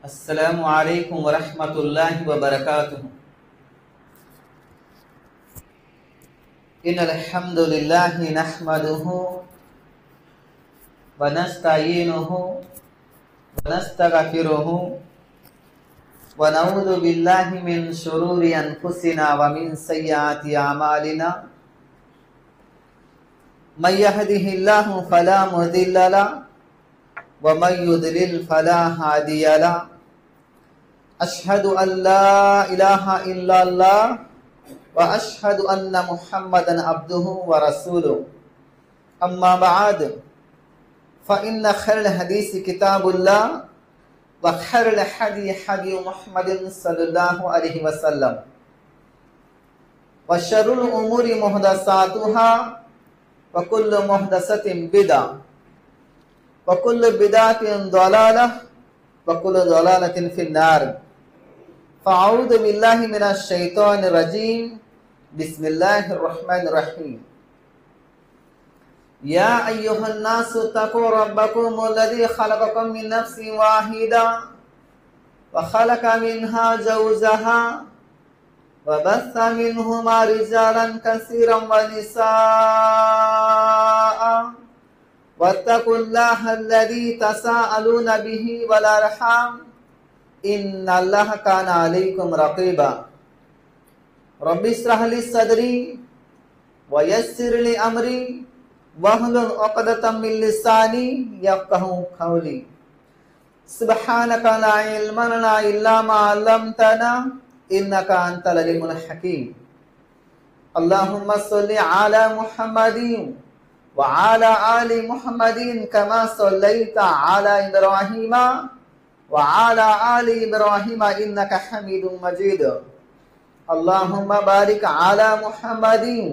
अस्सलामु अलैकुम वरहमतुल्लाहि वबरकातुहु। इन्नल हम्दुलिल्लाहि नहमदुहु व नस्तईनुहु व नस्तगफिरुहु व नऊज़ु बिल्लाहि मिन शुरूरि अनफुसिना व मिन सय्यिआति अमालिना। मन यहदिहिल्लाहु फला मुदिल्ल लहु व मन युद्लिल फला हादिय लहु। अशहदु अल्ला इलाहा इल्लल्लाह व अशहदु अन्ना मुहम्मदन अब्दुहु व रसूलुहु। अम्मा बअद फ़इन्न खैरल हदीस किताबुल्लाह व खैरल हदी हदी मुहम्मदिन सल्लल्लाहु अलैहि वसल्लम व शर्रुल उमूरि मुहदसातुहा व कुल्लु मुहदसतिन बिदअह व कुल्लु बिदअतिन दलालह व कुल्लु दलालतिन फिन्नार। फ़अऊज़ु बिल्लाहि मिनश शैतानिर रजीम। बिस्मिल्लाहिर रहमानिर रहीम। या अय्युहन नासु तक़ू रब्बकुमुल्लज़ी खलक़कुम मिन नफ्सिन वाहिदा व खलक़ मिन्हा ज़ौजहा व बस्स मिन्हुमा रिजालन कसीरन व निसाअ वत्तक़ुल्लाह अल्लज़ी तसाअलून बिही वल अर्हाम इन्नल्लाह काना अलैकुम रक़ीबा। रब्बि इश्रह ली सदरी व यस्सिर ली अमरी वहलुल उक़दतम मिन लिसानी यफ़क़हू क़ौली। सुब्हानका ला इल्म लना इल्ला मा अल्लमतना इन्नका अंतल अलीमुल हकीम। अल्लाहुम्मा सल्लि अला मुहम्मदिन व अला आलि मुहम्मदिन कमा सल्लैता अला इब्राहीम व अला आलि इब्राहीम इन्नका हमीदुम मजीद। अल्लाहुम्मा बारिक अला मुहम्मदिन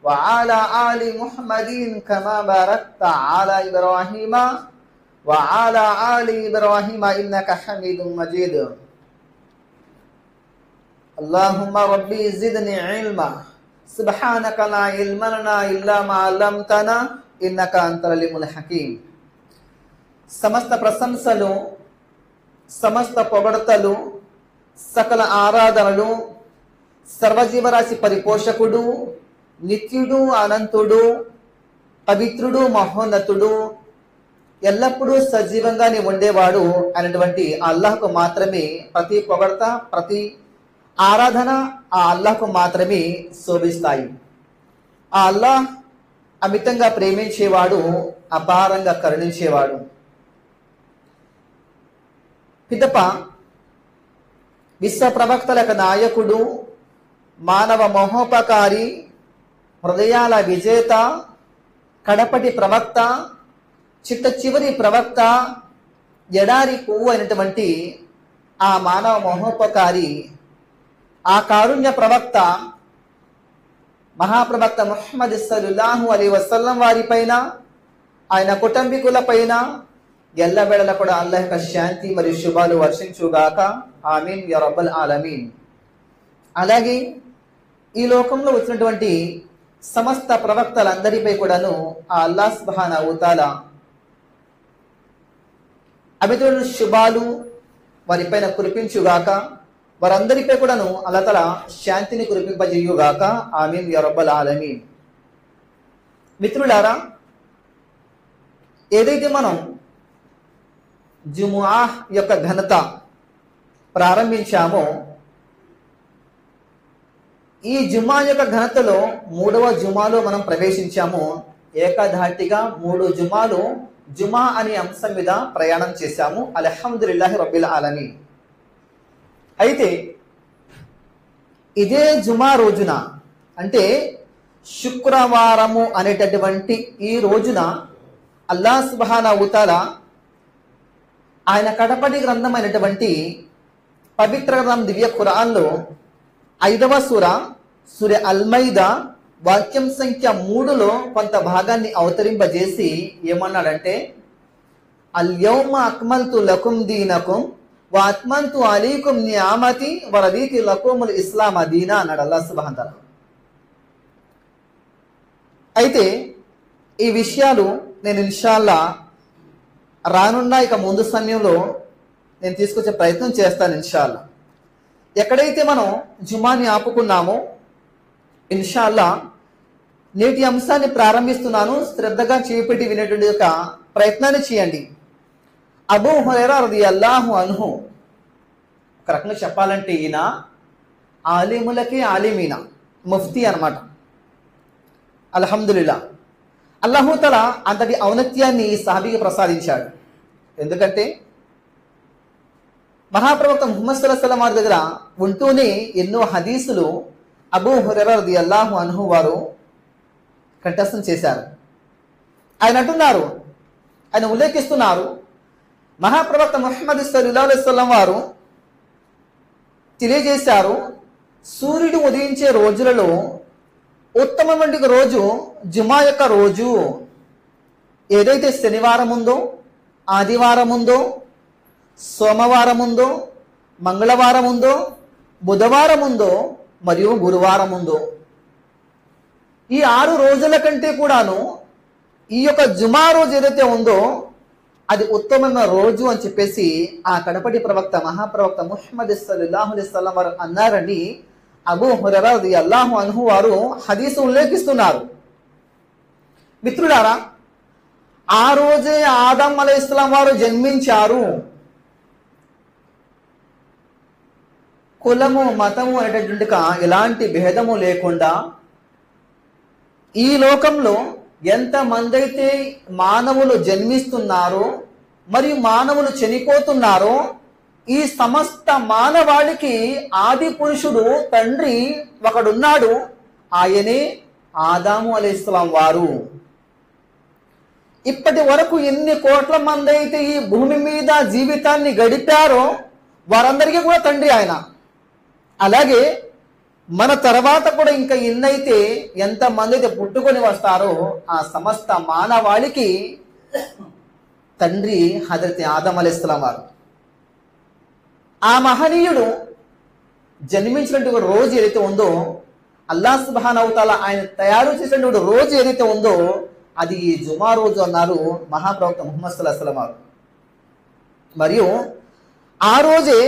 व अला आलि मुहम्मदिन कमा बारकता अला इब्राहीम व अला आलि इब्राहीम इन्नका हमीदुम मजीद। अल्लाहुम्मा रब्बी ज़िदनी इल्मा सुब्हानका ला इल्म लना इल्ला मा अल्लमतना इन्नका अंतल अलीमुल हकीम। समस्त प्रशंसలు సమస్త పొగడతలు సకల ఆరాధనలు సర్వజీవరాశి పరిపోషకుడు నిత్యుడు అనంతుడు పవిత్రుడు మహోన్నతుడు ఎల్లప్పుడూ సజీవంగానే ఉండేవాడు అనేటువంటి అల్లాహ్కు మాత్రమే ప్రతి పొగడత ప్రతి ఆరాధన ఆ అల్లాహ్కు మాత్రమే శోభిస్తాయి. ఆ అల్లాహ్ అమితంగా ప్రేమించేవాడు, అపారంగా కరుణించేవాడు. పిదప విశ్వ ప్రవక్తలకు నాయకుడు, మానవ మహోపకారి, హృదయాల విజేత, కడపటి ప్రవక్త, చిట్ట చివరి ప్రవక్త, ఎడారి పువ్వు అయినటువంటి ఆ మానవ మహోపకారి, ఆ కారుణ్య ప్రవక్త మహాప్రవక్త ముహమ్మద్ సల్లల్లాహు అలైహి వసల్లం వారిపైన, ఆయన కుటుంబీకులపైన ఎల్లవేళల కూడా అల్లాహ్ యొక్క శాంతి మరియు శుభాలు వర్షించుగాక. ఆమీన్ యా రబ్బల్ ఆలమీన్. అలాగే ఈ లోకంలో వచ్చినటువంటి సమస్త ప్రవక్తలందరిపై కూడాను ఆ అల్లాహ్ సుబ్హానహు వ తఆలా అమితమైన శుభాలు వారిపైన కురిపించుగాక. వారందరిపై కూడాను అల్లాహ్ తఆలా శాంతిని కురిపింపజేయుగాక. ఆమీన్ యా రబ్బల్ ఆలమీన్. మిత్రులారా, ఏదైతే మనం జుముఆ యొక్క ఘనత ప్రారంభించామో, ఈ జుమా యొక్క ఘనతలో 3వ జుమాలో మనం ప్రవేశించాము. ఏకధాటిగా 3 జుమాలు జుమా అనే అంశం మీద ప్రయాణం చేశాము. అల్హమ్దులిల్లాహి రబ్బిల్ ఆలమీన్. అయితే ఇదే జుమా రోజున, అంటే శుక్రవారము అనేటటువంటి ఈ రోజున అల్లాహ్ సుబ్హానహు వ తఆలా ఆయన కడపటి గ్రంథమైనటువంటి పవిత్ర గ్రంథం దివ్య ఖురాన్లో 5వ సూర సూర అల్-మైదా వాక్యం సంఖ్య 3లో కొంత భాగాన్ని అవతరింపజేసి ఏమన్నాడంటే, అల్-యౌమ అక్మల్తు లకుం దీనకుం వ అత్మమ్తు అలైకుం నిఅమతి వ రదీతు లకుముల్ ఇస్లామ దీనా అన్నాడు అల్లాహ్ సుబ్హానహు వ తఆలా. అయితే ఈ విషయాలు నేను ఇన్షాల్లా రానున్న ఇక ముందు సమయంలో నేను తీసుకొచ్చే ప్రయత్నం చేస్తాను ఇన్షాల్లా. ఎక్కడైతే మనం జుమాని ఆపుకున్నామో ఇన్షాల్లా నేటి అంశాన్ని ప్రారంభిస్తున్నాను. శ్రద్ధగా చేపెట్టి వినేటువంటి ఒక ప్రయత్నాన్ని చేయండి. అబూ హురైరా రదియల్లాహు అన్హు, ఒక రకంగా చెప్పాలంటే ఈయన ఆలిములకి ఆలిమీన, ముఫ్తీ అన్నమాట. అల్హమ్దులిల్లా, అల్లాహు తఆలా అంతటి ఔన్నత్యాన్ని ఈ సహాబీకి ప్రసాదించాడు. ఎందుకంటే మహాప్రవక్త ముహమ్మద్ సల్లల్లాహు అలైహి వసల్లం వారి దగ్గర ఉంటూనే ఎన్నో హదీసులు అబూ హురైరా రదియల్లాహు అన్హు వారు కంఠస్థం చేశారు. ఆయన అంటున్నారు, ఆయన ఉల్లేఖిస్తున్నారు, మహాప్రవక్త ముహమ్మద్ సల్లల్లాహు అలైహి వసల్లం వారు తెలియజేశారు, సూర్యుడు ఉదయించే రోజులలో ఉత్తమమైన రోజు జుమా యొక్క రోజు. ఏదైతే శనివారం ఉందో, ఆదివారం ఉందో, సోమవారం ఉందో, మంగళవారం ఉందో, బుధవారం ఉందో మరియు గురువారం ఉందో, ఈ 6 రోజుల కంటే కూడాను ఈ యొక్క జుమా రోజు ఏదైతే ఉందో అది ఉత్తమమైన రోజు అని చెప్పేసి ఆ కడపటి ప్రవక్త మహాప్రవక్త ముహమ్మద్ సల్లల్లాహు అలైహి వసల్లం వారు అన్నారని అబూ హురైరా రదియల్లాహు అన్హు వారు హదీసు ఉల్లేఖిస్తున్నారు. మిత్రులారా, ఆ రోజే ఆదం అలైహిస్సలాం వారు జన్మించారు. కులము మతము అనేటటువంటి ఎలాంటి భేదము లేకుండా ఈ లోకంలో ఎంతమంది అయితే మానవులు జన్మిస్తున్నారో మరియు మానవులు చనిపోతున్నారో ఈ సమస్త మానవాళికి ఆది పురుషుడు తండ్రి ఒకడున్నాడు. ఆయనే ఆదాము అలైహిస్సలాం వారు. ఇప్పటి వరకు ఎన్ని కోట్ల మంది అయితే ఈ భూమి మీద జీవితాన్ని గడిపారో వారందరికీ కూడా తండ్రి ఆయన. అలాగే మన తర్వాత కూడా ఇంకా ఎన్నైతే ఎంతమంది అయితే పుట్టుకొని వస్తారో ఆ సమస్త మానవాళికి తండ్రి హజరత్ ఆదం అలైహిస్సలాం వారు. ఆ మహనీయుడు జన్మించినటువంటి రోజు ఏదైతే ఉందో, అల్లాహ్ సుబ్హానహు వ తఆలా ఆయన తయారు చేసినటువంటి రోజు ఏదైతే ఉందో అది ఈ జుమా రోజు అన్నారు మహాప్రవక్త ముహమ్మద్ సల్లల్లాహు అలైహి వసల్లం వారు. మరియు ఆ రోజే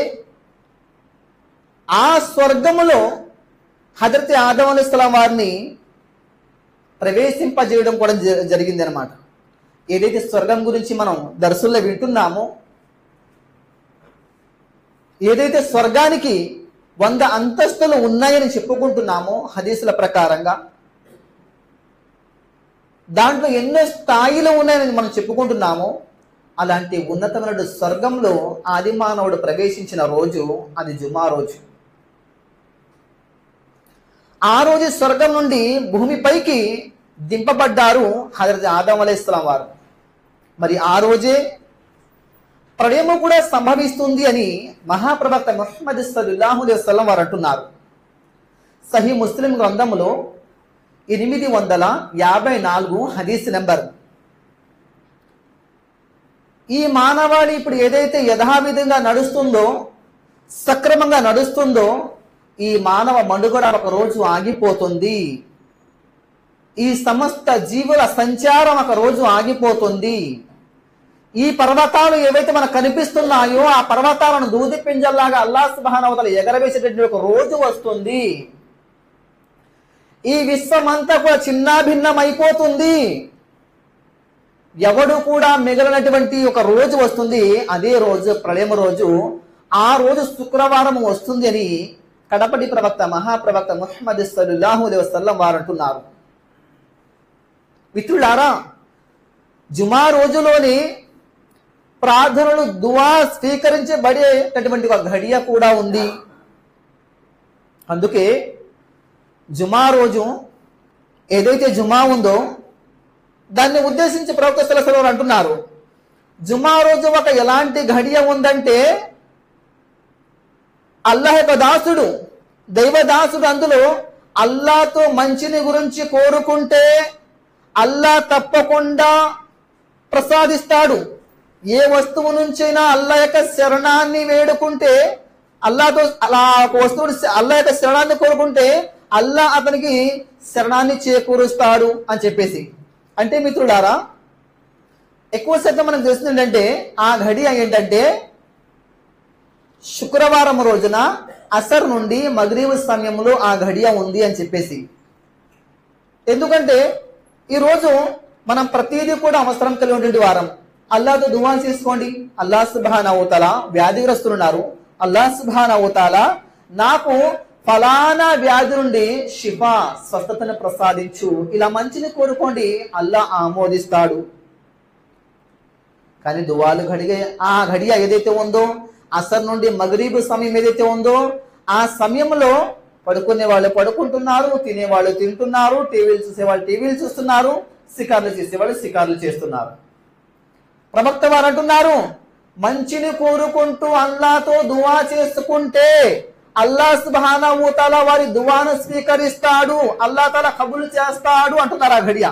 ఆ స్వర్గములో హజరత్ ఆదం అలైహిస్సలాం వారిని ప్రవేశింపజేయడం కూడా జరిగింది అనమాట. ఏదైతే స్వర్గం గురించి మనం దర్సుల్లో వింటున్నామో, ఏదైతే స్వర్గానికి 100 అంతస్తులు ఉన్నాయని చెప్పుకుంటున్నామో హదీసుల ప్రకారంగా, దాంట్లో ఎన్నో స్థాయిలు ఉన్నాయని మనం చెప్పుకుంటున్నామో, అలాంటి ఉన్నతమైన స్వర్గంలో ఆది మానవుడు ప్రవేశించిన రోజు అది జుమా రోజు. ఆ రోజు స్వర్గం నుండి భూమిపైకి దింపబడ్డారు హజరత్ ఆదం అలైహిస్సలాం వారు. మరి ఆ రోజే ప్రళయము కూడా సంభవిస్తుంది అని మహాప్రవక్త ముహమ్మద్ సల్లల్లాహు అలైహి వసల్లం వారు అంటున్నారు. సహీ ముస్లిం గ్రంథములో 854 హదీస్ నెంబర్. ఈ మానవాళి ఇప్పుడు ఏదైతే యథావిధంగా నడుస్తుందో, సక్రమంగా నడుస్తుందో, ఈ మానవ మనుగడ ఒక రోజు ఆగిపోతుంది. ఈ సమస్త జీవుల సంచారం ఒక రోజు ఆగిపోతుంది. ఈ పర్వతాలు ఏవైతే మనకు కనిపిస్తున్నాయో ఆ పర్వతాలను దూది పింజల్లాగా అల్లాహ్ సుబ్హానహు వ తఆలా ఎగరవేసేటటువంటి ఒక రోజు వస్తుంది. ఈ విశ్వమంతా కూడా చిన్నాభిన్నం అయిపోతుంది. ఎవడు కూడా మిగిలినటువంటి ఒక రోజు వస్తుంది. అదే రోజు ప్రళయం రోజు. ఆ రోజు శుక్రవారం వస్తుంది అని కడపటి ప్రవక్త మహాప్రవక్త ముహమ్మద్ సల్లల్లాహు అలైహి వసల్లం వారు అంటున్నారు. మిత్రులారా, జుమా రోజులోని ప్రార్థనలు దువా స్వీకరించబడేటటువంటి ఒక ఘడియ కూడా ఉంది. అందుకే జుమా రోజు ఏదైతే జుమా ఉందో దాన్ని ఉద్దేశించి ప్రవక్త సల్లల్లాహు అలైహి వసల్లం అంటున్నారు, జుమా రోజు ఒక ఎలాంటి ఘడియ ఉందంటే, అల్లాహ్ యొక్క దాసుడు, దైవదాసుడు అందులో అల్లాహ్తో మంచిని గురించి కోరుకుంటే అల్లాహ్ తప్పకుండా ప్రసాదిస్తాడు. ఏ వస్తువు నుంచైనా అల్లాహ్ యొక్క శరణాన్ని వేడుకుంటే, అల్లాహ్తో అలా ఒక వస్తువుని అల్లాహ్ యొక్క శరణాన్ని కోరుకుంటే అల్లాహ్ అతనికి శరణాన్ని చేకూరుస్తాడు అని చెప్పేసి. అంటే మిత్రులారా, ఎక్కువ శాతం మనకు తెలుస్తుంది ఏంటంటే, ఆ ఘడియ ఏంటంటే శుక్రవారం రోజున అసర్ నుండి మగ్రిబ్ సమయంలో ఆ ఘడియ ఉంది అని చెప్పేసి. ఎందుకంటే ఈరోజు మనం ప్రతిదీ కూడా అవసరం కలిగి ఉండే వారం. అల్లాహ్తో దువా చేసుకోండి. అల్లాహ్ సుబ్హానహు వ తఆలా వ్యాధిగ్రస్తులున్నారు, అల్లాహ్ సుబ్హానహు వ తఆలా నాకు ఫలానా వ్యాధి నుండి షిఫా స్వస్థతను ప్రసాదించు, ఇలా మంచిని కోరుకోండి, అల్లాహ్ ఆమోదిస్తాడు. కానీ దువాలు ఆ ఘడియ ఏదైతే ఉందో, అసర్ నుండి మగ్రిబ్ సమయం ఏదైతే ఉందో, ఆ సమయంలో పడుకునే వాళ్ళు పడుకుంటున్నారు, తినేవాళ్ళు తింటున్నారు, టీవీలు చూసేవాళ్ళు టీవీలు చూస్తున్నారు, షికార్లు చేసేవాళ్ళు షికార్లు చేస్తున్నారు. ప్రవక్త వారు అంటున్నారు, మంచిని కోరుకుంటూ అల్లాహ్తో దువా చేసుకుంటే అల్లాహ్ సుబ్హానహు వ తఆలా వారి దువాను స్వీకరిస్తాడు, అల్లాహ్ తాలా కబూల్ చేస్తాడు అంటున్నారు ఆ ఘడియ.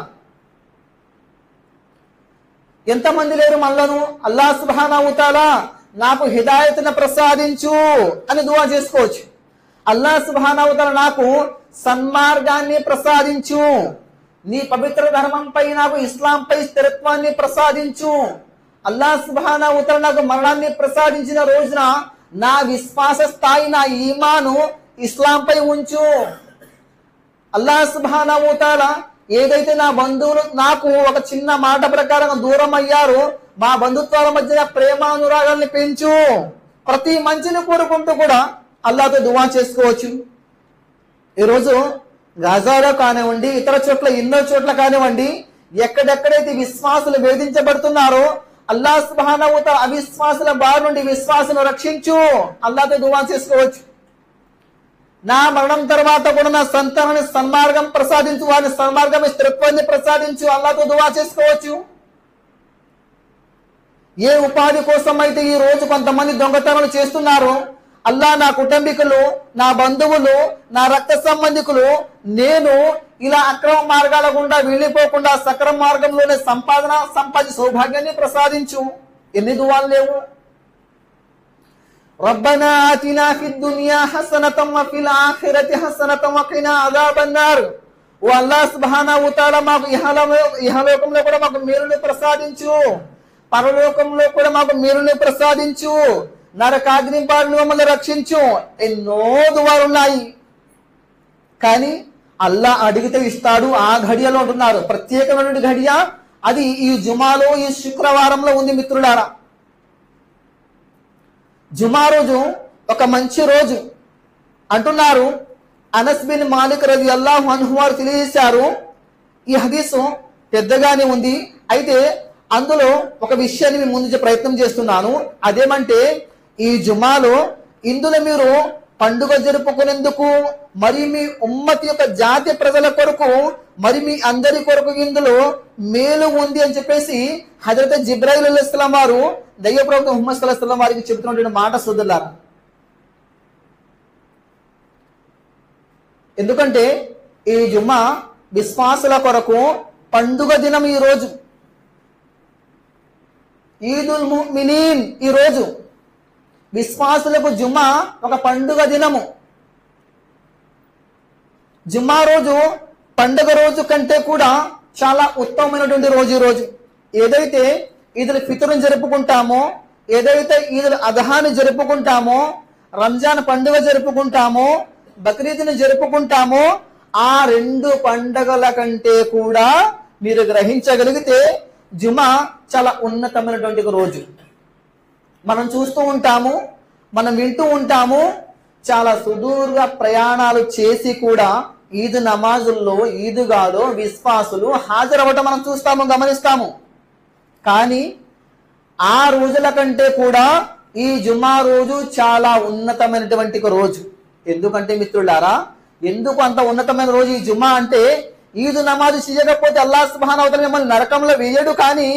ఎంతమంది లేరు మనలను అల్లాహ్ సుబ్హానహు వ తఆలా నాకు హిదాయత్ను ప్రసాదించు అని దువా చేసుకోవచ్చు. అల్లాహ్ సుబ్హానహు వ తఆలా నాకు సన్మార్గాన్ని ప్రసాదించు, నీ పవిత్ర ధర్మంపై నాకు ఇస్లాంపై స్థిరత్వాన్ని ప్రసాదించు, అల్లాహ్ సుబ్హానహు వ తఆలా నాకు మరణాన్ని ప్రసాదించిన రోజున నా విశ్వాస స్థాయి, నా ఈమాను ఇస్లాంపై ఉంచు. అల్లాహ్ సుబ్హానహు వ తఆలా ఏదైతే నా బంధువులు నాకు ఒక చిన్న మాట ప్రకారం దూరం అయ్యారో, మా బంధుత్వాల మధ్య ప్రేమానురాగాల్ని పెంచు. ప్రతి మంచిని కోరుకుంటూ కూడా అల్లాహ్తో దువా చేసుకోవచ్చు. ఈరోజు గాజాలో కానివ్వండి, ఇతర చోట్ల ఎన్నో చోట్ల కానివ్వండి, ఎక్కడెక్కడైతే విశ్వాసులు వేధించబడుతున్నారో అల్లాహ్ సుబ్హానహు వ తఆలా అవిశ్వాసుల బారి నుండి విశ్వాసులను రక్షించు, అల్లాహ్తో దువా చేసుకోవచ్చు. నా మరణం తర్వాత కూడా నా సంతానాన్ని సన్మార్గం ప్రసాదించు, వారిని సన్మార్గం స్థిరత్వాన్ని ప్రసాదించు, అల్లాహ్తో దువా చేసుకోవచ్చు. ఏ ఉపాధి కోసం అయితే ఈ రోజు కొంతమంది దొంగతనాలు చేస్తున్నారో, అల్లాహ్ నా కుటుంబీకులు, నా బంధువులు, నా రక్త సంబంధికులు, నేను ఇలా అక్రమ మార్గాల గుండా వెళ్ళిపోకుండా సక్రమ మార్గంలోనే సంపాది సౌభాగ్యాన్ని ప్రసాదించు. ఎన్ని దువాలు లేవు. రబ్బనా ఆతినా ఫిద్ దునియా హసనతం వ ఫిల్ ఆఖిరతి హసనతం వ ఖినా అజాబన్నార్. ఓ అల్లాహ్ సుబ్హానహు వ తఆలా మాకు ఇహలోకంలో కూడా మాకు మేలుని ప్రసాదించు, పరలోకంలో కూడా మాకు మేలుని ప్రసాదించు, నరకాగ్ని బారిన మమ్మల్ని రక్షించు. ఎన్నో దువాలు ఉన్నాయి. కానీ అల్లాహ్ అడిగితే ఇస్తాడు. ఆ ఘడియలో ఉంటున్నారు. ప్రత్యేకమైన ఘడియ అది ఈ జుమాలో, ఈ శుక్రవారంలో ఉంది మిత్రులారా. జుమా రోజు ఒక మంచి రోజు అంటున్నారు. అనస్ బిన్ మాలిక్ రలియల్లాహు అన్హు వారు తెలియజేశారు. ఈ హదీసు పెద్దగానే ఉంది, అయితే అందులో ఒక విషయాన్ని మీ ముందు ప్రయత్నం చేస్తున్నాను. అదేమంటే, ఈ జుమాలో ఇందులో మీరు పండుగ జరుపుకునేందుకు, మరి మీ ఉమ్మతి యొక్క జాతి ప్రజల కొరకు, మరి మీ అందరి కొరకు ఇందులో మేలు ఉంది అని చెప్పేసి హజరత్ జిబ్రాయిల్ అలైహిస్సలాం వారు దైవ ప్రవక్త ముహమ్మద్ సల్లల్లాహు అలైహి వసల్లం వారికి చెబుతున్నటువంటి మాట సోదరులారా. ఎందుకంటే ఈ జుమ్మా విశ్వాసుల కొరకు పండుగ దినం. ఈ రోజు ఈదుల్ ముమినీన్, ఈ రోజు విశ్వాసులకు జుమ్మా ఒక పండుగ దినము. జుమ్మా రోజు పండుగ రోజు కంటే కూడా చాలా ఉత్తమమైనటువంటి రోజు ఈ రోజు. ఏదైతే ఈదుల్ ఫిత్ర్ను జరుపుకుంటామో, ఏదైతే ఈదుల్ అదహాని జరుపుకుంటామో, రంజాన్ పండుగ జరుపుకుంటామో, బక్రీద్ని జరుపుకుంటామో, ఆ రెండు పండుగల కంటే కూడా మీరు గ్రహించగలిగితే జుమా చాలా ఉన్నతమైనటువంటి రోజు. మనం చూస్తూ ఉంటాము, మనం వింటూ ఉంటాము, చాలా సుదూర ప్రయాణాలు చేసి కూడా ఈద్ నమాజుల్లో, ఈదుగాలో విశ్వాసులు హాజరవ్వటం మనం చూస్తాము, గమనిస్తాము. కానీ ఆ రోజుల కంటే కూడా ఈ జుమా రోజు చాలా ఉన్నతమైనటువంటి రోజు. ఎందుకంటే మిత్రులారా, ఎందుకు అంత ఉన్నతమైన రోజు ఈ జుమా అంటే, ఈద్ నమాజు చేయకపోతే అల్లాహ్ సుబ్హానహు వ తఆలా మిమ్మల్ని నరకంలో వేయడు, కానీ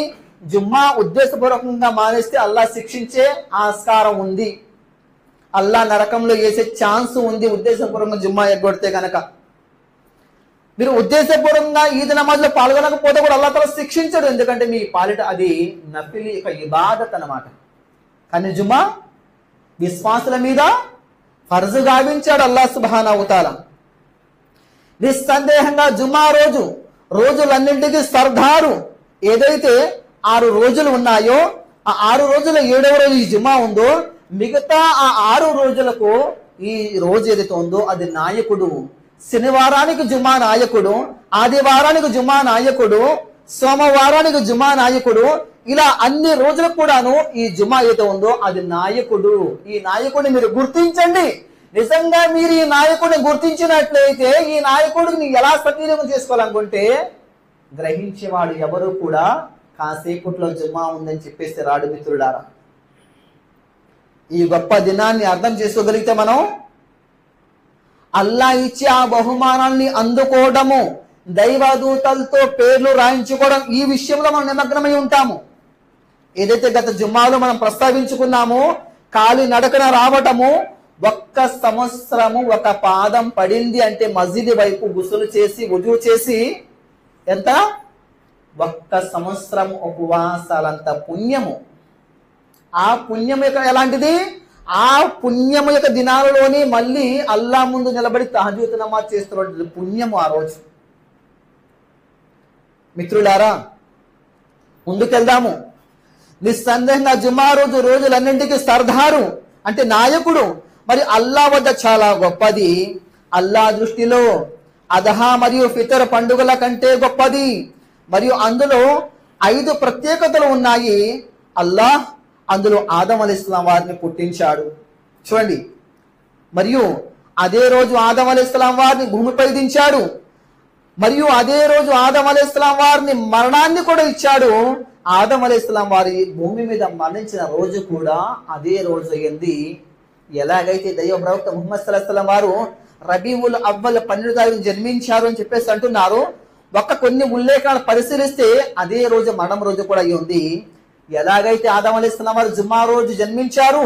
జుమ్మా ఉద్దేశపూర్వకంగా మానేస్తే అల్లాహ్ శిక్షించే ఆస్కారం ఉంది. అల్లాహ్ నరకంలో వేసే ఛాన్స్ ఉంది ఉద్దేశపూర్వకంగా జుమ్మా ఎగ్గొడితే కనుక. మీరు ఉద్దేశపూర్వకంగా ఈద్ నమాజ్లో పాల్గొనకపోతే కూడా అల్లాహ్ తాలా శిక్షించడు, ఎందుకంటే మీ పాలిట అది నఫిలి ఒక ఇబాదత్ అన్నమాట. కానీ జుమ్మా విశ్వాసుల మీద ఫర్జు గావించాడు అల్లాహ్ సుబ్హానహు వ తఆలా. నిస్సందేహంగా జుమ్మా రోజు రోజులన్నింటికి సర్దారు. ఏదైతే 6 రోజులు ఉన్నాయో, ఆ 6 రోజుల 7వ రోజు ఈ జుమ్మా ఉందో, మిగతా ఆ 6 రోజులకు ఈ రోజు ఏదైతే ఉందో అది నాయకుడు. శనివారానికి జుమా నాయకుడు, ఆదివారానికి జుమా నాయకుడు, సోమవారానికి జుమా నాయకుడు, ఇలా అన్ని రోజులకు కూడాను ఈ జుమా ఏదైతే ఉందో అది నాయకుడు. ఈ నాయకుడిని మీరు గుర్తించండి. నిజంగా మీరు ఈ నాయకుడిని గుర్తించినట్లయితే ఈ నాయకుడిని ఎలా సద్వినియోగం చేసుకోవాలనుకుంటే గ్రహించేవాడు ఎవరు కూడా కాసేపట్లో జుమా ఉందని చెప్పేసి రాడు. మిత్రులారా, ఈ గొప్ప దినాన్ని అర్థం చేసుకోగలిగితే మనం అల్లా ఇచ్చే ఆ బహుమానాన్ని అందుకోవడము, దైవదూతలతో పేర్లు రాయించుకోవడం, ఈ విషయంలో మనం నిమగ్నమై ఉంటాము. ఏదైతే గత జుమ్మాలో మనం ప్రస్తావించుకున్నామో కాలి నడకన రావటము, 1 సంవత్సరము 1 పాదం పడింది అంటే మస్జిద్ వైపు గుసులు చేసి వుజూ చేసి ఎంత 1 సంవత్సరం ఉపవాసాలంత పుణ్యము. ఆ పుణ్యం యొక్క ఎలాంటిది? ఆ పుణ్యము యొక్క దినాలలోని మళ్ళీ అల్లా ముందు నిలబడి తహజ్జుద్ నమాజ్ చేస్తున్న పుణ్యము ఆ రోజు. మిత్రులారా, ముందుకెళ్దాము. నిస్సందేహంగా జుమా రోజు రోజులన్నింటికి సర్దారు అంటే నాయకుడు. మరి అల్లా వద్ద చాలా గొప్పది. అల్లా దృష్టిలో అదహా మరియు ఫితర్ పండుగల కంటే గొప్పది. మరియు అందులో 5 ప్రత్యేకతలు ఉన్నాయి. అల్లాహ్ అందులో ఆదం అలైహిస్సలాం వారిని పుట్టించాడు. చూడండి, మరియు అదే రోజు ఆదం అలైహిస్సలాం వారిని భూమిపై దించాడు. మరియు అదే రోజు ఆదం అలైహిస్సలాం వారిని మరణాన్ని కూడా ఇచ్చాడు. ఆదం అలైహిస్సలాం వారి భూమి మీద మరణించిన రోజు కూడా అదే రోజు అయింది. ఎలాగైతే దైవ ప్రవక్త ముహమ్మద్ సల్లల్లాహు అలైహి వసల్లం వారు రబీఉల్ అవ్వల్ 12వ తారీఖు జన్మించారు అని చెప్పేసి అంటున్నారు. కొన్ని ఉల్లేఖనాలు పరిశీలిస్తే అదే రోజు మరణం రోజు కూడా అయి ఉంది. ఎలాగైతే ఆదం అలైహిస్సలాం వారు జుమ్మా రోజు జన్మించారు,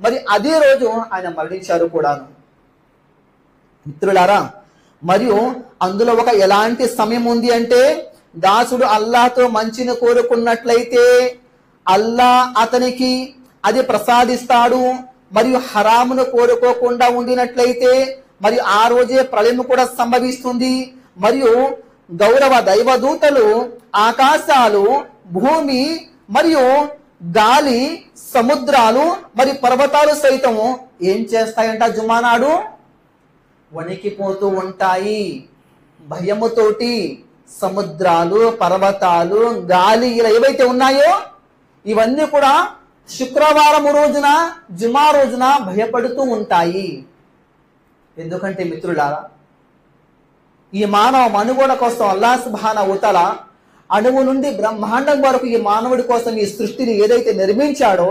మరి అదే రోజు ఆయన మరణించారు కూడాను. మిత్రులారా, మరియు అందులో ఎలాంటి సమయం ఉంది అంటే దాసుడు అల్లాహ్తో మంచిని కోరుకున్నట్లయితే అల్లా అతనికి అది ప్రసాదిస్తాడు. మరియు హరామును కోరుకోకుండా ఉండినట్లయితే మరి ఆ రోజే ప్రళయం కూడా సంభవిస్తుంది. మరియు గౌరవ దైవదూతలు ఆకాశాలు, భూమి మరియు గాలి, సముద్రాలు మరి పర్వతాలు సైతం ఏం చేస్తాయంట? జుమా నాడు వణికిపోతూ ఉంటాయి. భయముతోటి సముద్రాలు, పర్వతాలు, గాలి ఇలా ఏవైతే ఉన్నాయో ఇవన్నీ కూడా శుక్రవారం రోజున, జుమా రోజున భయపడుతూ ఉంటాయి. ఎందుకంటే మిత్రులారా, ఈ మానవ మనుగడ కోసం అల్లాహ్ సుబ్హానహు వ తఆలా అణువు నుండి బ్రహ్మాండం వరకు ఈ మానవుడి కోసం ఈ సృష్టిని ఏదైతే నిర్మించాడో,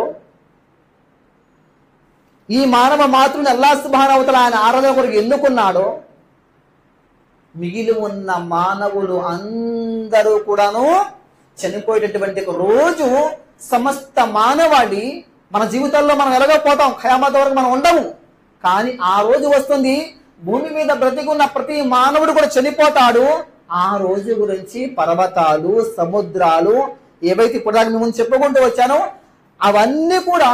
ఈ మానవ మాతృని అల్లాహ్ సుబ్హానహు వ తఆలా ఆయన ఆరాధన కొరకు ఎన్నుకున్నాడో, మిగిలి ఉన్న మానవులు అందరూ కూడాను చనిపోయేటటువంటి రోజు సమస్త మానవాళి మన జీవితాల్లో మనం ఎలాగోపోతాం, ఖయామత్ వరకు మనం ఉండము. కానీ ఆ రోజు వస్తుంది, భూమి మీద బ్రతికున్న ప్రతి మానవుడు కూడా చనిపోతాడు. ఆ రోజు గురించి పర్వతాలు, సముద్రాలు ఏవైతే ఇప్పుడు దాకా మేము చెప్పుకుంటూ వచ్చానో అవన్నీ కూడా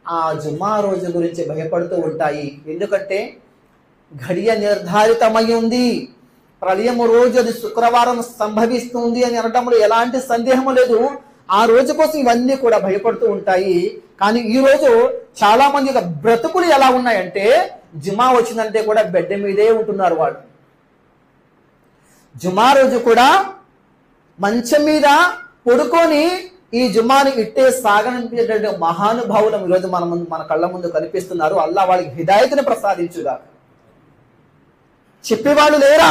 ఆ జుమ్మా రోజు గురించి భయపడుతూ ఉంటాయి. ఎందుకంటే ఘడియ నిర్ధారితమై ఉంది. ప్రళయము రోజు అది శుక్రవారం సంభవిస్తుంది అని అనటంలో ఎలాంటి సందేహము లేదు. ఆ రోజు కోసం ఇవన్నీ కూడా భయపడుతూ ఉంటాయి. కానీ ఈ రోజు చాలా మంది బ్రతుకులు ఎలా ఉన్నాయంటే జుమా వచ్చిందంటే కూడా బెడ్ మీదే ఉంటున్నారు వాళ్ళు. జుమా రోజు కూడా మంచం మీద పడుకొని ఈ జుమాని ఇట్టే సాగనింపేటువంటి మహానుభావులు ఈరోజు మన కళ్ళ ముందు కనిపిస్తున్నారు. అల్లా వాళ్ళకి హిదాయతని ప్రసాదించుగా. చెప్పేవాళ్ళు లేరా?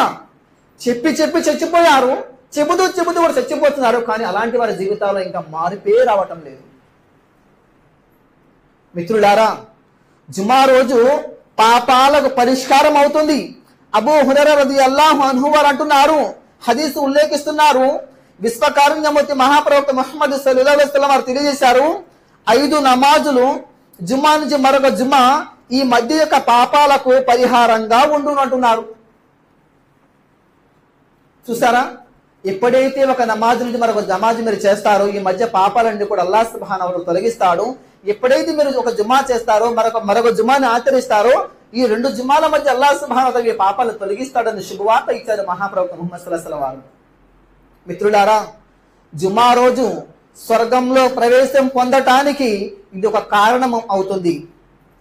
చెప్పి చచ్చిపోయారు. చెబుతూ కూడా చచ్చిపోతున్నారు. కానీ అలాంటి వారి జీవితాల్లో ఇంకా మారిపే రావటం లేదు. మిత్రులారా, జుమా రోజు పాపాలకు పరిష్కారం అవుతుంది. అబూ హురైరా రదియల్లాహు అన్హు వారు అంటున్నారు, హదీసు ఉల్లేఖిస్తున్నారు, విశ్వకారుణ్యమూర్తి మహాప్రవక్త ముహమ్మద్ సల్లల్లాహు అలైహి వసల్లం వారు తెలియజేశారు, 5 నమాజులు జుమ్మా నుంచి మరొక జుమ్మా ఈ మధ్య యొక్క పాపాలకు పరిహారంగా ఉండును అంటున్నారు. చూసారా, ఎప్పుడైతే ఒక నమాజ్ నుంచి మరొక నమాజ్ మీరు చేస్తారో ఈ మధ్య పాపాలన్నీ కూడా అల్లాహ్ సుబ్హానహు వ తఆలా తొలగిస్తాడు. ఎప్పుడైతే మీరు ఒక జుమా చేస్తారో మరొక జుమాని ఆచరిస్తారో ఈ 2 జుమాల మధ్య అల్లాహ్ సుబ్హానహు వ తఆలా ఈ పాపాలు తొలగిస్తాడని శుభవార్త ఇచ్చారు మహాప్రవక్త ముహమ్మద్ సల్లల్లాహు అలైహి వసల్లం వారు. మిత్రులారా, జుమా రోజు స్వర్గంలో ప్రవేశం పొందటానికి ఇది ఒక కారణం అవుతుంది.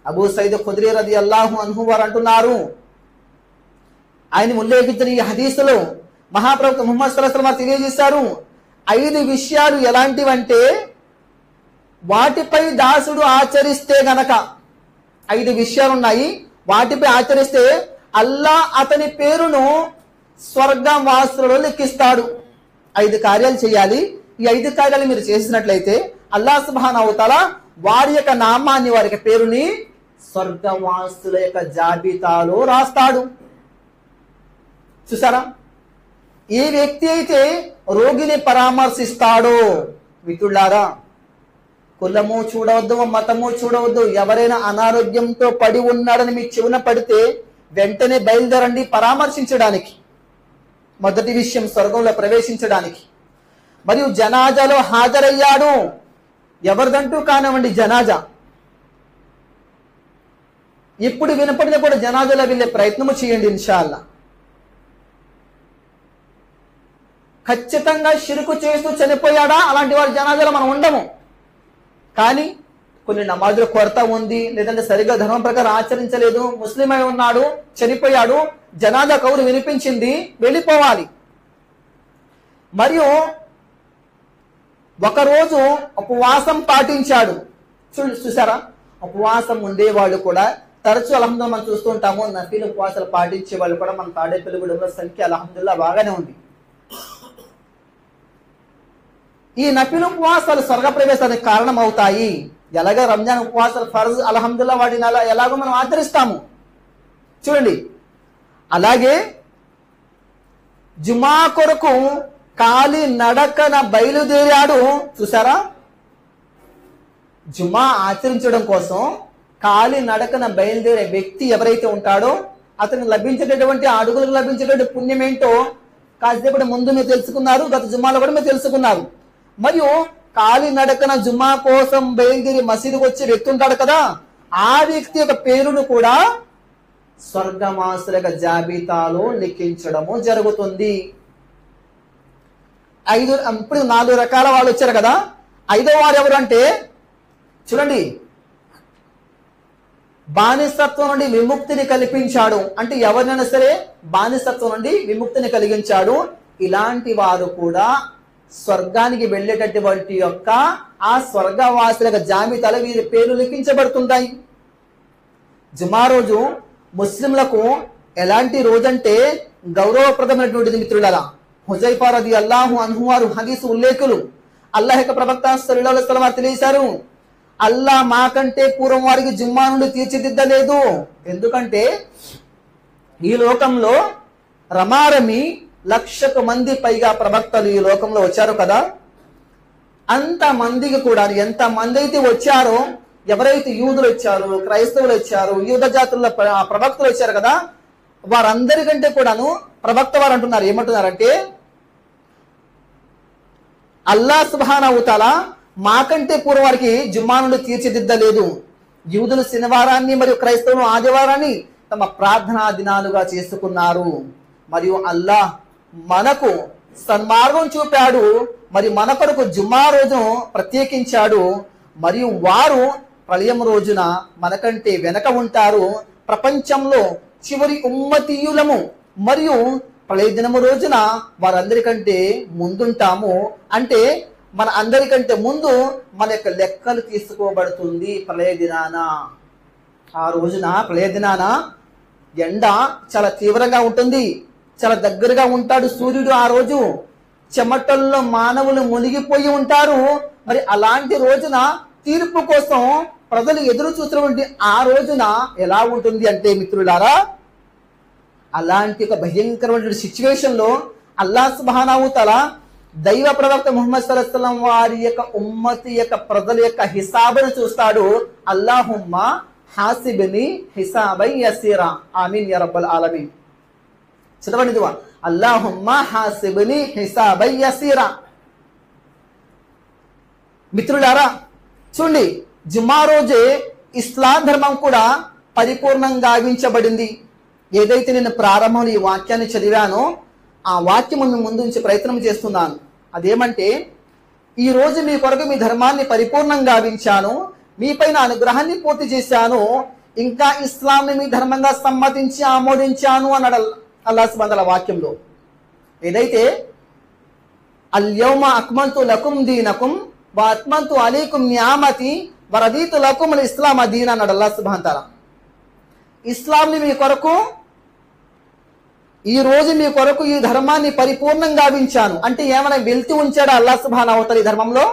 అబూ సయీద్ ఖుద్రీ రదియల్లాహు అన్హు వారు అంటున్నారు, ఆయన ఉల్లేఖించిన ఈ హదీసులో మహాప్రవక్త ముహమ్మద్ సల్లల్లాహు అలైహి వసల్లం తెలియజేశారు, 5 విషయాలు ఎలాంటివంటే వాటిపై దాసుడు ఆచరిస్తే గనక 5 విషయాలు ఉన్నాయి. వాటిపై ఆచరిస్తే అల్లా అతని పేరును స్వర్గం వాసులలో లెక్కిస్తాడు. 5 కార్యాలు చేయాలి. ఈ 5 కార్యాలు మీరు చేసినట్లయితే అల్లాహ్ సుబ్హానహు వ తఆలా వారి యొక్క నామాన్ని, వారి యొక్క పేరుని స్వర్గవాసుల యొక్క జాబితాలో రాస్తాడు. చూసారా, ఏ వ్యక్తి అయితే రోగిని పరామర్శిస్తాడో, మిత్రులారా, కులము చూడవద్దు, మతము చూడవద్దు. ఎవరైనా అనారోగ్యంతో పడి ఉన్నాడని మీ చెవున పడితే వెంటనే బయలుదేరండి పరామర్శించడానికి. మొదటి విషయం స్వర్గంలో ప్రవేశించడానికి. మరియు జనాజాలో హాజరయ్యాడు, ఎవరిదంటూ కానివ్వండి జనాజా, ఇప్పుడు వినపడిన కూడా జనాజాలో వెళ్ళే ప్రయత్నము చేయండి ఇన్షాల్లా. ఖచ్చితంగా షిరుకు చేస్తూ చనిపోయాడా, అలాంటి వారి జనాజాలో మనం ఉండము. కానీ కొన్ని నమాజుల కొరత ఉంది, లేదంటే సరిగ్గా ధర్మం ప్రకారం ఆచరించలేదు, ముస్లిం అయి ఉన్నాడు, చనిపోయాడు, జనాజా కౌరు వినిపించింది, వెళ్ళిపోవాలి. మరియు ఒకరోజు ఉపవాసం పాటించాడు. చూసారా, ఉపవాసం ఉండేవాళ్ళు కూడా తరచూ అల్హమ్దుల్లాహ్ మనం చూస్తూ ఉంటాము. నఫీల్ ఉపవాసాలు పాటించే వాళ్ళు కూడా మన తాడేపల్లిగూడెంలో సంఖ్య అల్హమ్దుల్లాహ్ బాగానే ఉంది. ఈ నఫీల్ ఉపవాసాలు స్వర్గ ప్రవేశానికి కారణం అవుతాయి. ఎలాగ రంజాన్ ఉపవాసాలు ఫర్జ్, అల్హమ్దుల్లాహ్ వాటిని ఎలాగో మనం ఆచరిస్తాము చూడండి. అలాగే జుమా కొరకు కాలి నడకన బయలుదేరాడు. చూసారా, జుమా ఆచరించడం కోసం కాలి నడకన బయలుదేరే వ్యక్తి ఎవరైతే ఉంటాడో అతనికి లభించేటటువంటి అడుగులకు లభించేటువంటి పుణ్యం ఏంటో కాసేపటి ముందు మీరు తెలుసుకున్నారు, గత జుమాలో కూడా మీరు తెలుసుకున్నారు. మరియు కాలి నడకన జుమా కోసం బయలుదేరి మసీదుకు వచ్చే వ్యక్తి ఉంటాడు కదా, ఆ వ్యక్తి యొక్క పేరును కూడా స్వర్గవాసుల జాబితాలో లిఖించడము జరుగుతుంది. 5 ఇప్పుడు 4 రకాల వాళ్ళు వచ్చారు కదా. 5వ వారు ఎవరు అంటే చూడండి, బానిసత్వం నుండి విముక్తిని కల్పించాడు. అంటే ఎవరినైనా సరే బానిసత్వం నుండి విముక్తిని కలిగించాడు. ఇలాంటి వారు కూడా స్వర్గానికి వెళ్ళేటటువంటి యొక్క ఆ స్వర్గవాసుల జాబితాలో వీరి పేర్లు లిఖించబడుతుంటాయి. జుమా రోజు ముస్లింలకు ఎలాంటి రోజంటే గౌరవప్రదమైనటువంటిది మిత్రులారా. హుజైఫా రదియల్లాహు అన్హు వారు హదీసు ఉల్లేఖులు. అల్లాహ్ యొక్క ప్రవక్త సల్లల్లాహు అలైహి వసల్లం వారు తెలియజేశారు, అల్లాహ్ మాకంటే పూర్వం వారికి జుమ్మా నుండి తీర్చిదిద్దలేదు. ఎందుకంటే ఈ లోకంలో రమారమి 1,00,000 మంది పైగా ప్రవక్తలు ఈ లోకంలో వచ్చారు కదా. అంత మందికి కూడా ఎంత మంది అయితే వచ్చారో, ఎవరైతే యూదులు వచ్చారు, క్రైస్తవులు వచ్చారు, యూద జాతుల ప్రవక్తలు వచ్చారు కదా, వారందరికంటే కూడాను ప్రవక్త వారు అంటున్నారు, ఏమంటున్నారంటే అల్లాహ్ సుబ్హానహు వ తఆలా మాకంటే పూర్వం వారికి జుమ్మా నుండి తీర్చిదిద్దలేదు. యూదులు శనివారాన్ని మరియు క్రైస్తవులు ఆదివారాన్ని తమ ప్రార్థనా దినాలుగా చేసుకున్నారు. మరియు అల్లాహ్ మనకు సన్మార్గం చూపాడు, మరి మన కొరకు జుమ్మా రోజును ప్రత్యేకించాడు. మరియు వారు ప్రళయం రోజున మనకంటే వెనక ఉంటారు. ప్రపంచంలో చివరి ఉమ్మతీయులము మరియు ప్రళయ దినము రోజున వారందరికంటే ముందుంటాము. అంటే మన అందరికంటే ముందు మన యొక్క లెక్కలు తీసుకోబడుతుంది ప్రళయ దినాన. ఆ రోజున ప్రళయ దినాన ఎండ చాలా తీవ్రంగా ఉంటుంది, చాలా దగ్గరగా ఉంటాడు సూర్యుడు. ఆ రోజు చెమటల్లో మానవులు మునిగిపోయి ఉంటారు. మరి అలాంటి రోజున తీర్పు కోసం ప్రజలు ఎదురు చూసినటువంటి ఆ రోజున ఎలా ఉంటుంది అంటే మిత్రులారా, అలాంటి ఒక భయంకరమైన సిచ్యువేషన్ లో అల్లాహ్ సుబ్హానహు వ తఆలా దైవ ప్రవక్త ముహమ్మద్ సల్లల్లాహు అలైహి వసల్లం వారి యొక్క ఉమ్మతి యొక్క ప్రజల యొక్క హిసాబును చూస్తాడు. అల్లాహుమ్మా హాసిబ్ని హిసాబై యసీరా ఆమీన్ యా రబ్బల్ ఆలమీన్. చదవండి దువా, అల్లాహుమ్మా హాసిబ్ని హిసాబై యసీరా. మిత్రులారా చూడండి, జుమ్మా రోజే ఇస్లాం ధర్మం కూడా పరిపూర్ణంగా గావించబడింది. ఏదైతే నేను ప్రారంభంలో ఈ వాక్యాన్ని చదివానో ఆ వాక్యం ముందు ఉంచే ప్రయత్నం చేస్తున్నాను. అదేమంటే ఈ రోజు మీ కొరకు మీ ధర్మాన్ని పరిపూర్ణంగా గావించాను, మీపైన అనుగ్రహాన్ని పూర్తి చేశాను, ఇంకా ఇస్లాంని మీ ధర్మంగా సమ్మతించి ఆమోదించాను అన్నాడు అల్లాహ్ సుబ్హానహు వ తఆలా వాక్యంలో. ఏదైతే అల్యౌమ అక్మల్తు లకుం దీనకుం వ అత్మల్తు అలైకుం నియామతి వ రదీతు లకుం అల్ ఇస్లామ దీన్ అన్నాడు అల్లాహ్ సుబ్హానహు వ తఆలా. ఇస్లాంని మీ కొరకు, ఈ రోజు మీ కొరకు ఈ ధర్మాన్ని పరిపూర్ణంగా గావించాను అంటే ఏమైనా వెళ్తూ ఉంచాడు అల్లాహ్ సుబ్హానహు వ తఆలా ఈ ధర్మంలో?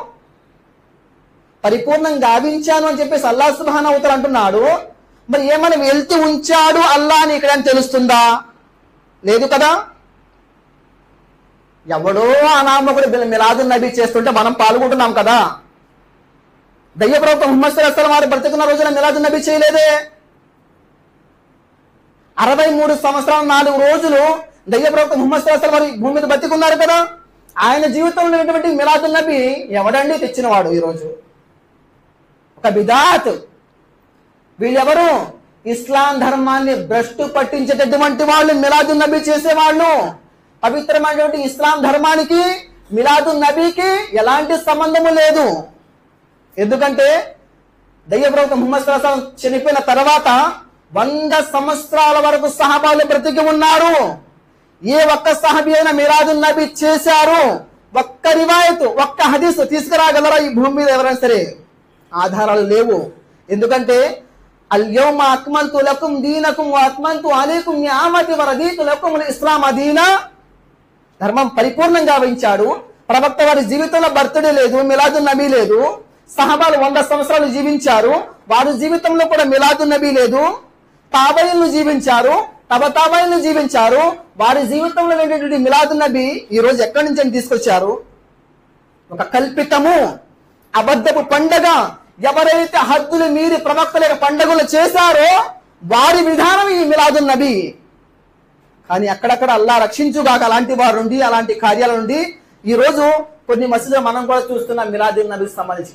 పరిపూర్ణంగా గావించాను అని చెప్పేసి అల్లాహ్ సుబ్హానహు వ తఆలా అంటున్నాడు. మరి ఏమైనా వెళ్తూ ఉంచాడు అల్లాహ్ అని ఇక్కడ తెలుస్తుందా? లేదు కదా. ఎవడో అనామకుడు మిలాదున్ నబీ చేస్తుంటే మనం పాల్గొంటున్నాం కదా. దైవ ప్రవక్త ముహమ్మద్ సల్లల్లాహు అలైహి వసల్లం వారు బ్రతికున్న రోజున మిలాదున్ నబీ చేయలేదే. 63 సంవత్సరాలు 4 రోజులు దైవ ప్రవక్త ముహమ్మద్ సల్లల్లాహు అలైహి వసల్లం వారు భూమి మీద బతికున్నారు కదా. ఆయన జీవితంలో ఉన్నటువంటి మిలాదున్ నబీ ఎవడండి తెచ్చినవాడు? ఈరోజు ఒక బిదాత్. వీళ్ళెవరు? ఇస్లాం ధర్మాన్ని భ్రష్టు పట్టించేటటువంటి వాళ్ళు మిలాదున్ నబీ చేసేవాళ్ళు. పవిత్రమైనటువంటి ఇస్లాం ధర్మానికి మిలాదున్ నబీకి ఎలాంటి సంబంధము లేదు. ఎందుకంటే దైవ ప్రవక్త ముహమ్మద్ సల్లల్లాహు అలైహి వసల్లం చనిపోయిన తర్వాత 100 సంవత్సరాల వరకు సహాబాలు బ్రతికి ఉన్నారు. ఏ ఒక్క సహాబీ అయినా మిలాదున్ నబీ చేశారు? ఒక్క రివాయత్, ఒక్క హదీస్ తీసుకురాగలరా ఈ భూమి మీద ఎవరైనా సరే? ఆధారాలు లేవు. ఎందుకంటే అల్యౌమ అక్మల్తు లకుం దీనకుం వ అత్మల్తు అలైకుం నియామతి వ రదీతు లకుం అల్ ఇస్లామ దీనా. ధర్మం పరిపూర్ణంగా గావించాడు. ప్రవక్త వారి జీవితంలో బర్త్డే లేదు, మిలాదున్ నబీ లేదు. సహాబాలు 100 సంవత్సరాలు జీవించారు, వారి జీవితంలో కూడా మిలాదున్ నబీ లేదు. తాబైన్లు జీవించారు, తబతాబైన్లు జీవించారు, వారి జీవితంలో లేనటువంటి మిలాదున్ నబీ ఈ రోజు ఎక్కడి నుంచి అని తీసుకొచ్చారు? ఒక కల్పితము, అబద్ధపు పండగ. ఎవరైతే హద్దులు మీరి ప్రవక్తల యొక్క పండుగలు చేశారో వారి విధానం ఈ మిలాదున్ నబీ. కానీ అక్కడక్కడ అల్లా రక్షించుగాక అలాంటి వారి నుండి, అలాంటి కార్యాల నుండి ఈ రోజు కొన్ని మసీదులు మనం కూడా చూస్తున్నాం మిలాదున్ నబీకి సంబంధించి.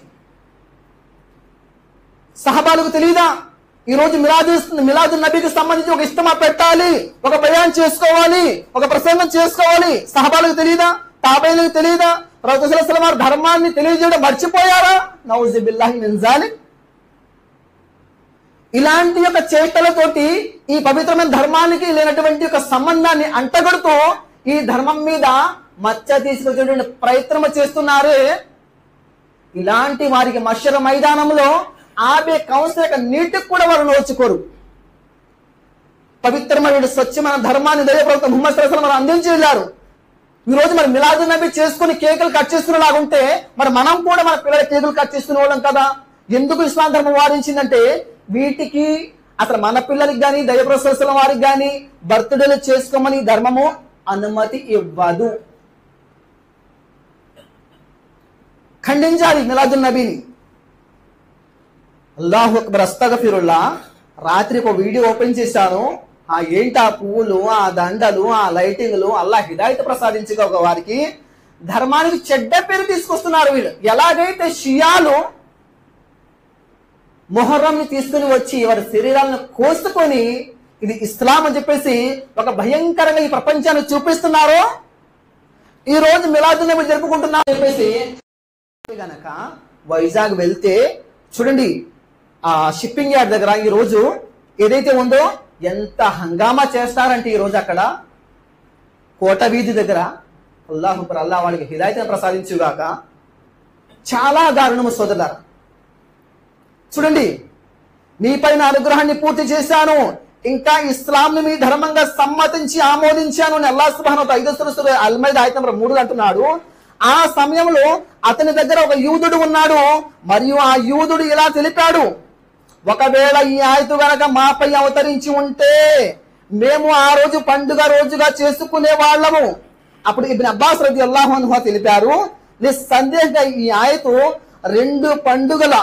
సహబాలకు తెలీదా? ఈ రోజు మిలాదున్ నబీకి సంబంధించి ఒక ఇస్తమా పెట్టాలి, ఒక బయాన్ చేసుకోవాలి, ఒక ప్రసంగం చేసుకోవాలి. సహబాలకు తెలీదా? తాబైలకు తెలీదా? ప్రవక్త సల్లల్లాహు అలైహి వసల్లం వారి ధర్మాన్ని తెలియజేయడం మర్చిపోయారా? నౌజు బిల్లాహి మిన్ జాలిక్. ఇలాంటి యొక్క చేష్టలతోటి ఈ పవిత్రమైన ధర్మానికి లేనటువంటి ఒక సంబంధాన్ని అంటగడుతూ ఈ ధర్మం మీద మచ్చ తీసుకొచ్చేటువంటి ప్రయత్నం చేస్తున్నారే. ఇలాంటి వారికి మషర్ మైదానంలో ఆబే కౌన్సిల్ యొక్క నీటికి కూడా వారు నోచుకోరు. పవిత్రమైన స్వచ్ఛమైన ధర్మాన్ని దైవ ప్రవక్త ముహమ్మద్ సల్లల్లాహు అలైహి వసల్లం అందించి వెళ్ళారు. ఈ రోజు మరి మిలాదున్ నబీ చేసుకుని కేకులు కట్ చేసుకునేలాగుంటే మరి మనం కూడా మన పిల్లల కేకులు కట్ చేసుకునే వాళ్ళం కదా. ఎందుకు ఇస్లాం ధర్మం వారించిందంటే వీటికి అసలు మన పిల్లలకి కానీ దైవ ప్రవక్త సల్లల్లాహు అలైహి వసల్లం వారికి కానీ బర్త్డేలు చేసుకోమని ధర్మము అనుమతి ఇవ్వదు. ఖండించాలి మిలాదున్ నబీని. అల్లాహు అక్బర్, అస్తగఫిరుల్లా. రాత్రి ఒక వీడియో ఓపెన్ చేశాను. ఏంటి ఆ పువ్వులు, ఆ దండలు, ఆ లైటింగ్లు, అల్లా హిదాయత్ ప్రసాదించగా ఒక వారికి ధర్మానికి చెడ్డ పేరు తీసుకొస్తున్నారు వీళ్ళు. ఎలాగైతే షియాలు మొహర్రంని తీసుకుని వచ్చి వారి శరీరాలను కోసుకొని ఇది ఇస్లాం అని చెప్పేసి ఒక భయంకరంగా ఈ ప్రపంచాన్ని చూపిస్తున్నారో, ఈ రోజు మిలాదున్ నబీ జరుపుకుంటున్నారు చెప్పేసి గనక వైజాగ్ వెళ్తే చూడండి, ఆ షిప్పింగ్ యార్డ్ దగ్గర ఈ రోజు ఏదైతే ఉందో ఎంత హంగామా చేస్తారంటే ఈ రోజు అక్కడ కోట వీధి దగ్గర అల్లాహు అక్బర్, అల్లాహ్ వాళ్ళకి హిదాయతను ప్రసాదించుగాక. చాలా దారుణము సోదరులారా. చూడండి, మీపైన అనుగ్రహాన్ని పూర్తి చేశాను, ఇంకా ఇస్లాంని మీ ధర్మంగా సమ్మతించి ఆమోదించాను అని అల్లాహ్ సుబ్హానహు వ తఆలా 5వ సూరా అల్-మాయిదా ఆయత నంబర్ 3 అంటున్నాడు. ఆ సమయంలో అతని దగ్గర ఒక యూదుడు ఉన్నాడు, మరియు ఆ యూదుడు ఇలా తెలిపాడు, ఒకవేళ ఈ ఆయతు గనక మాపై అవతరించి ఉంటే మేము ఆ రోజు పండుగ రోజుగా చేసుకునే వాళ్ళము. అప్పుడు ఇబ్న్ అబ్బాస్ రదియల్లాహు అన్హు తెలిపారు, నిస్సందేహంగా ఈ ఆయతు 2 పండుగల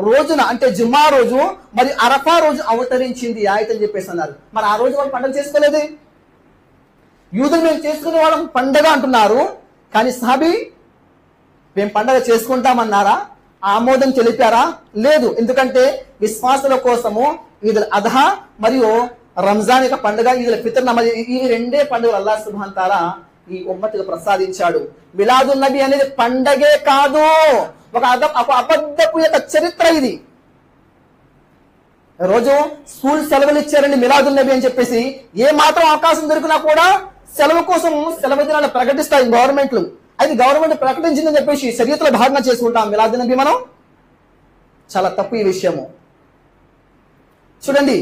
రోజున అంటే జుమ్మా రోజు మరి అరఫా రోజు అవతరించింది ఆయత్ అని చెప్పేసి అన్నారు. మరి ఆ రోజు వాళ్ళు పండుగ చేసుకోలేదే. యూదులు మేము చేసుకునే వాళ్ళం పండుగ అంటున్నారు, కానీ సహాబీ మేము పండుగ చేసుకుంటామన్నారా? ఆమోదం తెలిపారా? లేదు. ఎందుకంటే విశ్వాసుల కోసము ఈదుల్ అద్హా మరియు రంజాన్ యొక్క పండుగ, ఈదుల్ ఫిత్ర్, ఈ 2 పండుగలు అల్లాహ్ సుబ్హానహు వ తఆలా ఈ ఉమ్మతికి ప్రసాదించాడు. మిలాదున్ నబీ అనేది పండగే కాదు, ఒక అబద్ధపు యొక్క చరిత్ర ఇది. రోజు స్కూల్ సెలవులు ఇచ్చారండి మిలాదున్ నబీ అని చెప్పేసి, ఏ మాత్రం అవకాశం దొరికినా కూడా సెలవు కోసం సెలవు దినాలు ప్రకటిస్తాయి గవర్నమెంట్లు. అది గవర్నమెంట్ ప్రకటించిందని చెప్పేసి శరీయతులో భాగంగా చేసుకుంటాం మిలాదున్ నబీ మనం. చాలా తప్పు ఈ విషయము. చూడండి,